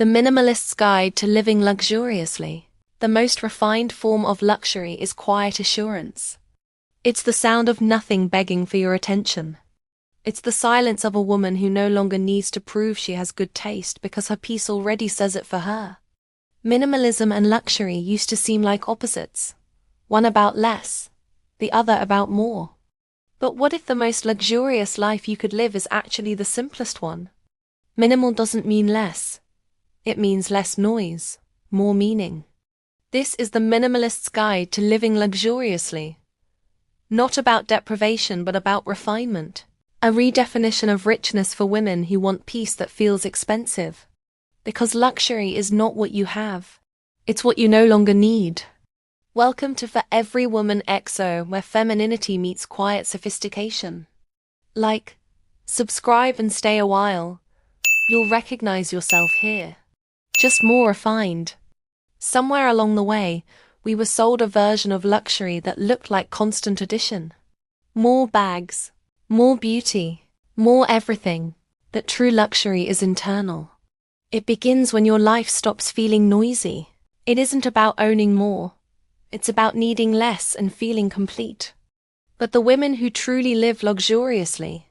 The Minimalist's Guide to Living Luxuriously. The most refined form of luxury is quiet assurance. It's the sound of nothing begging for your attention. It's the silence of a woman who no longer needs to prove she has good taste because her piece already says it for her. Minimalism and luxury used to seem like opposites. One about less, the other about more. But what if the most luxurious life you could live is actually the simplest one? Minimal doesn't mean less. It means less noise, more meaning. This is the Minimalist's Guide to Living Luxuriously. Not about deprivation, but about refinement. A redefinition of richness for women who want peace that feels expensive. Because luxury is not what you have. It's what you no longer need. Welcome to For Every Woman XO, where femininity meets quiet sophistication. Like, subscribe and stay a while. You'll recognize yourself here. Just more refined. Somewhere along the way, we were sold a version of luxury that looked like constant addition. More bags, more beauty, more everything. That true luxury is internal. It begins when your life stops feeling noisy. It isn't about owning more. It's about needing less and feeling complete. But the women who truly live luxuriously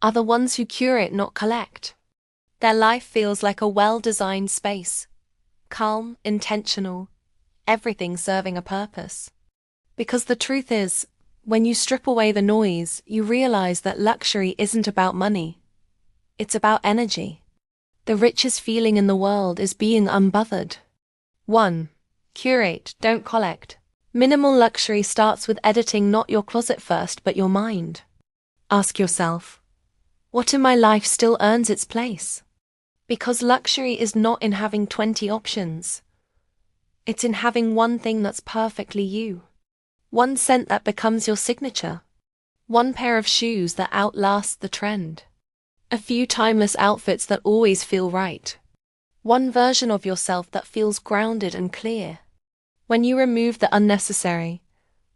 are the ones who curate, not collect. Their life feels like a well-designed space. Calm, intentional, everything serving a purpose. Because the truth is, when you strip away the noise, you realize that luxury isn't about money. It's about energy. The richest feeling in the world is being unbothered. 1. Curate, don't collect. Minimal luxury starts with editing not your closet first, but your mind. Ask yourself, what in my life still earns its place? Because luxury is not in having 20 options. It's in having one thing that's perfectly you. One scent that becomes your signature. One pair of shoes that outlasts the trend. A few timeless outfits that always feel right. One version of yourself that feels grounded and clear. When you remove the unnecessary,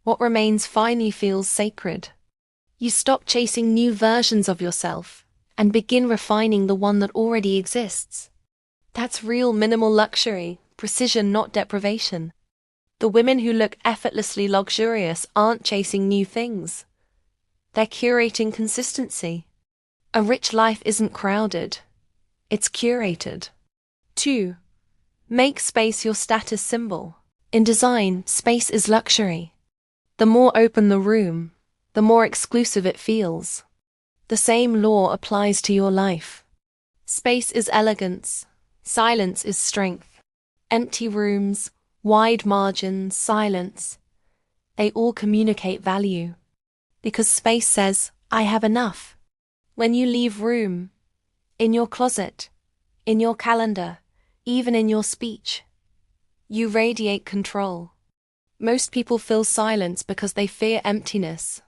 what remains finally feels sacred. You stop chasing new versions of yourself and begin refining the one that already exists. That's real minimal luxury, precision, not deprivation. The women who look effortlessly luxurious aren't chasing new things. They're curating consistency. A rich life isn't crowded. It's curated. 2. Make space your status symbol. In design, space is luxury. The more open the room, the more exclusive it feels. The same law applies to your life. Space is elegance. Silence is strength. Empty rooms, wide margins, silence. They all communicate value. Because space says, I have enough. When you leave room, in your closet, in your calendar, even in your speech, you radiate control. Most people feel silence because they fear emptiness.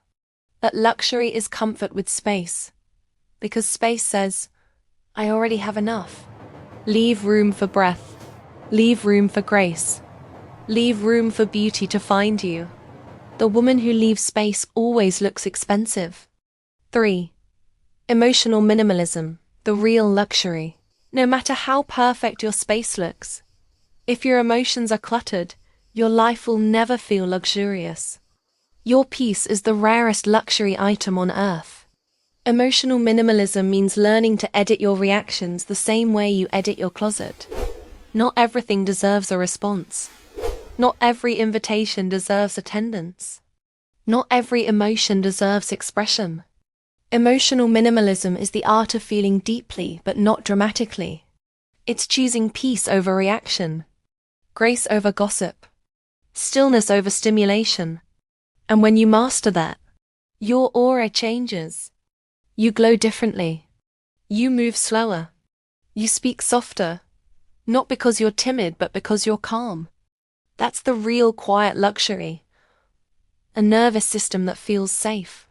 But luxury is comfort with space. Because space says, I already have enough. Leave room for breath. Leave room for grace. Leave room for beauty to find you. The woman who leaves space always looks expensive. 3. Emotional minimalism, the real luxury. No matter how perfect your space looks, if your emotions are cluttered, your life will never feel luxurious. Your peace is the rarest luxury item on earth. Emotional minimalism means learning to edit your reactions the same way you edit your closet. Not everything deserves a response. Not every invitation deserves attendance. Not every emotion deserves expression. Emotional minimalism is the art of feeling deeply but not dramatically. It's choosing peace over reaction, grace over gossip, stillness over stimulation. And when you master that, your aura changes. You glow differently. You move slower. You speak softer. Not because you're timid, but because you're calm. That's the real quiet luxury. A nervous system that feels safe.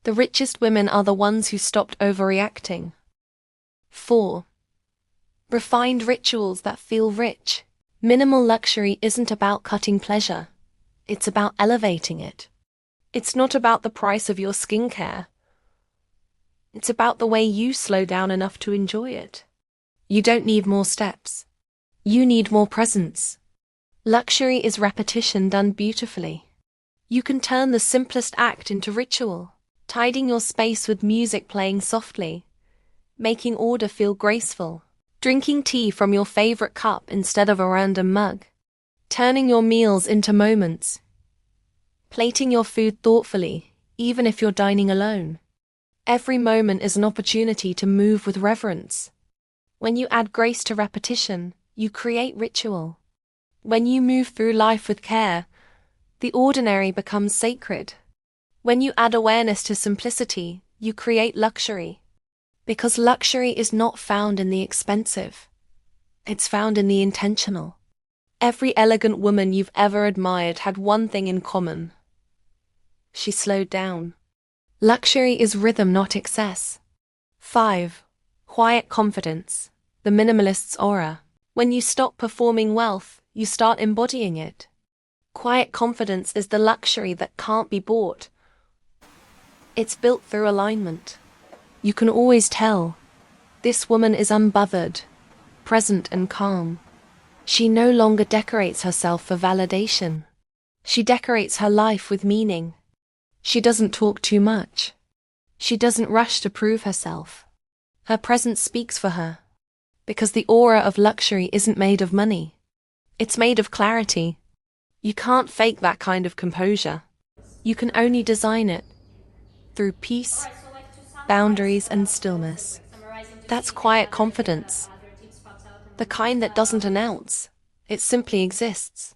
The richest women are the ones who stopped overreacting. 4. Refined rituals that feel rich. Minimal luxury isn't about cutting pleasure. It's about elevating it. It's not about the price of your skincare. It's about the way you slow down enough to enjoy it. You don't need more steps. You need more presence. Luxury is repetition done beautifully. You can turn the simplest act into ritual, tidying your space with music playing softly, making order feel graceful, drinking tea from your favorite cup instead of a random mug, turning your meals into moments, plating your food thoughtfully, even if you're dining alone. Every moment is an opportunity to move with reverence. When you add grace to repetition, you create ritual. When you move through life with care, the ordinary becomes sacred. When you add awareness to simplicity, you create luxury. Because luxury is not found in the expensive. It's found in the intentional. Every elegant woman you've ever admired had one thing in common. She slowed down. Luxury is rhythm, not excess. 5. Quiet confidence. The minimalist's aura. When you stop performing wealth, you start embodying it. Quiet confidence is the luxury that can't be bought. It's built through alignment. You can always tell. This woman is unbothered, present and calm. She no longer decorates herself for validation. She decorates her life with meaning. She doesn't talk too much. She doesn't rush to prove herself. Her presence speaks for her. Because the aura of luxury isn't made of money. It's made of clarity. You can't fake that kind of composure. You can only design it through peace, boundaries, and stillness. That's quiet confidence. The kind that doesn't announce. It simply exists.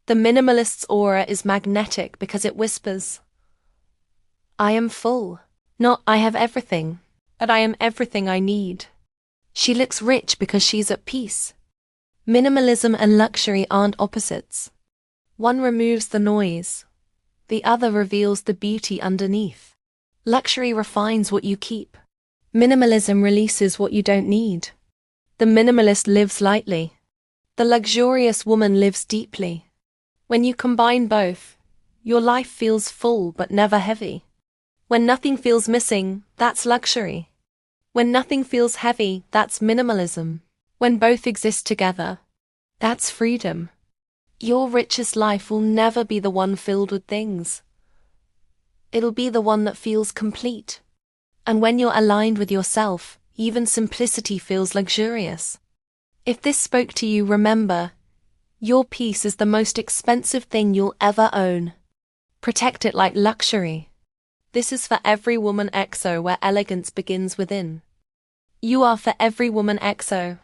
The minimalist's aura is magnetic because it whispers, I am full. Not I have everything, but I am everything I need. She looks rich because she's at peace. Minimalism and luxury aren't opposites. One removes the noise. The other reveals the beauty underneath. Luxury refines what you keep. Minimalism releases what you don't need. The minimalist lives lightly. The luxurious woman lives deeply. When you combine both, your life feels full but never heavy. When nothing feels missing, that's luxury. When nothing feels heavy, that's minimalism. When both exist together, that's freedom. Your richest life will never be the one filled with things. It'll be the one that feels complete. And when you're aligned with yourself, even simplicity feels luxurious. If this spoke to you, remember, your peace is the most expensive thing you'll ever own. Protect it like luxury. This is for every woman XO where elegance begins within. You are for every woman XO.